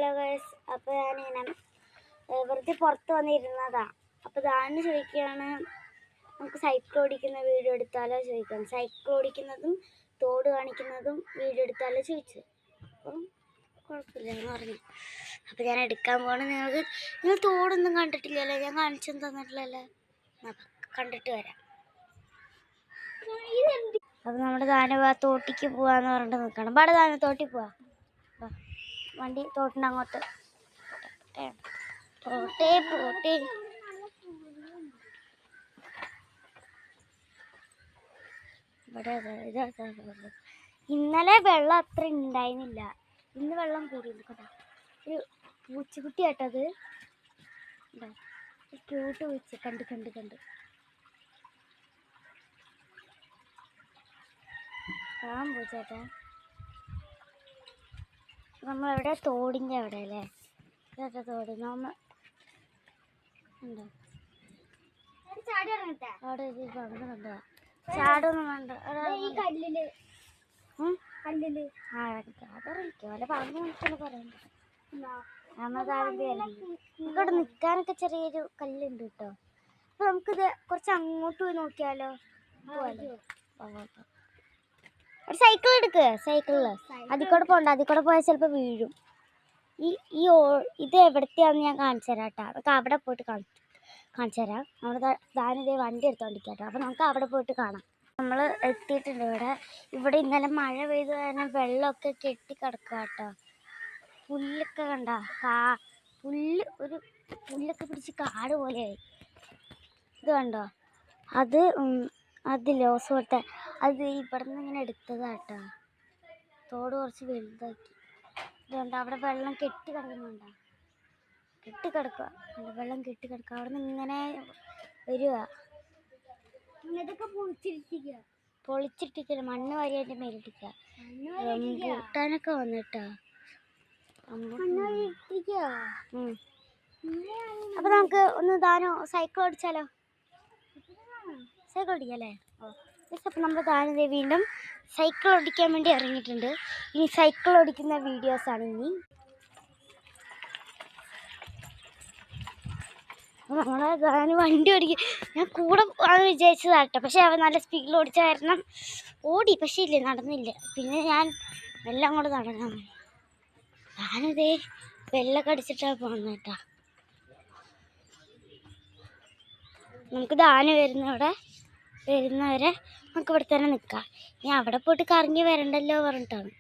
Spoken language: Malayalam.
ഹലോ ഗൈസ്, അപ്പോൾ ഞാനിങ്ങനെ വെറുതെ പുറത്ത് വന്നിരുന്നതാ. അപ്പോൾ ദാന് ചോദിക്കുകയാണ്, നമുക്ക് സൈക്കിൾ ഓടിക്കുന്ന വീഡിയോ എടുത്താലോ ചോദിക്കണം. സൈക്കിൾ ഓടിക്കുന്നതും തോട് കാണിക്കുന്നതും വീഡിയോ എടുത്താലോ ചോദിച്ചു. അപ്പം കുഴപ്പമില്ല എന്ന് പറഞ്ഞു. അപ്പോൾ ഞാൻ എടുക്കാൻ പോകണം. നിങ്ങൾ തോടൊന്നും കണ്ടിട്ടില്ലല്ലോ, ഞാൻ കാണിച്ചൊന്നും തന്നിട്ടില്ലല്ലോ. അപ്പം കണ്ടിട്ട് വരാം. അപ്പോൾ നമ്മുടെ ദാന തോട്ടിക്ക് പോവാന്ന് പറഞ്ഞിട്ട് നിൽക്കണം. പാടെ ദാന തോട്ടിൽ പോവാ. വണ്ടി തോട്ടിൻ്റെ അങ്ങോട്ട് പോട്ടെ പോട്ടെ. ഇവിടെ ഇന്നലെ വെള്ളം അത്ര ഉണ്ടായിരുന്നില്ല, ഇന്ന് വെള്ളം കൂടിയുള്ളൂ കേട്ടോ. ഒരു പൂച്ചക്കുട്ടി കേട്ടത്, ക്യൂട്ട് പൂച്ച. കണ്ട് കണ്ട് കണ്ട് കാണാൻ പൂച്ചേട്ടാ. നമ്മളെവിടെ തോടിൻ്റെ അവിടെ അല്ലേ? ഇതൊക്കെ തോട്. നമ്മൾ ഉണ്ടോ അവിടെ ഒരു കണ്ട് കണ്ടോ? ചാടൊന്നും വേണ്ട. അതറിയിക്കോ അല്ല പറഞ്ഞു നോക്കിയാൽ പറയണ്ട. നമുക്കവിടെ നിൽക്കാനൊക്കെ ചെറിയൊരു കല്ലുണ്ട് കേട്ടോ. അപ്പോൾ നമുക്കിത് കുറച്ച് അങ്ങോട്ട് പോയി നോക്കിയാലോ? ഒരു സൈക്കിൾ എടുക്ക്. സൈക്കിളിൽ അതിൽ കൂടെ പോകണ്ട, അതിൽ കൂടെ പോയാൽ ചിലപ്പോൾ വീഴും. ഇത് എവിടത്തെയാണെന്ന് ഞാൻ കാണിച്ചു തരാം കേട്ടോ. അതൊക്കെ അവിടെ പോയിട്ട് കാണിച്ചു തരാം. നമ്മുടെ ദാനിതേ വണ്ടി എടുത്തോണ്ടിരിക്കാം കേട്ടോ. അപ്പോൾ നമുക്ക് അവിടെ പോയിട്ട് കാണാം. നമ്മൾ എത്തിയിട്ടുണ്ട് ഇവിടെ ഇന്നലെ മഴ പെയ്ത് കാരണം വെള്ളമൊക്കെ കെട്ടി കിടക്കുക കേട്ടോ. പുല്ലൊക്കെ കണ്ട, പുല്ലൊക്കെ പിടിച്ച് കാട് പോലെയായി. ഇത് കണ്ടോ? അത് ലോസ് പോലത്തെ അത് ഇവിടെ നിന്ന് ഇങ്ങനെ എടുത്തതാട്ടോ. തോട് കുറച്ച് വലുതാക്കി. ഇതുകൊണ്ട് അവിടെ വെള്ളം കെട്ടി കിടക്കുന്നുണ്ടോ? കെട്ടിക്കിടക്കുക, വെള്ളം കെട്ടിക്കിടക്കുക. അവിടെ നിന്ന് ഇങ്ങനെ വരിക. ഇതൊക്കെ പൊളിച്ചിട്ടില്ല, മണ്ണ് വാരി അതിൻ്റെ മേലിട്ടിക്കുക. കൂട്ടാനൊക്കെ വന്നിട്ടാ. അപ്പൊ നമുക്ക് ഒന്ന് ദാനോ സൈക്കിൾ ഓടിച്ചാലോ? സൈക്കിൾ ഓടിക്കല്ലേ? അപ്പം നമ്മുടെ ദാനതേ വീണ്ടും സൈക്കിൾ ഓടിക്കാൻ വേണ്ടി ഇറങ്ങിയിട്ടുണ്ട്. ഇനി സൈക്കിൾ ഓടിക്കുന്ന വീഡിയോസാണ് ഇനി. നമ്മളെ ദാന് വണ്ടി ഓടിക്കും. ഞാൻ കൂടെ ആണ് വിചാരിച്ചതാട്ടോ. പക്ഷെ അവൻ നല്ല സ്പീഡിൽ ഓടിച്ച കാരണം ഓടി, പക്ഷേ ഇല്ലേ നടന്നില്ല. പിന്നെ ഞാൻ വെള്ളം അങ്ങോട്ട് നടക്കണം. ഞാനിതേ വെള്ളമൊക്കെ അടിച്ചിട്ടാണ് പോകുന്നത് കേട്ടോ. നമുക്ക് ദാന് വരുന്നവരെ നമുക്ക് ഇവിടെ തന്നെ നിൽക്കാം. ഇനി അവിടെ പോയിട്ട് കറങ്ങി വരണ്ടല്ലോ പറഞ്ഞിട്ടാണ്.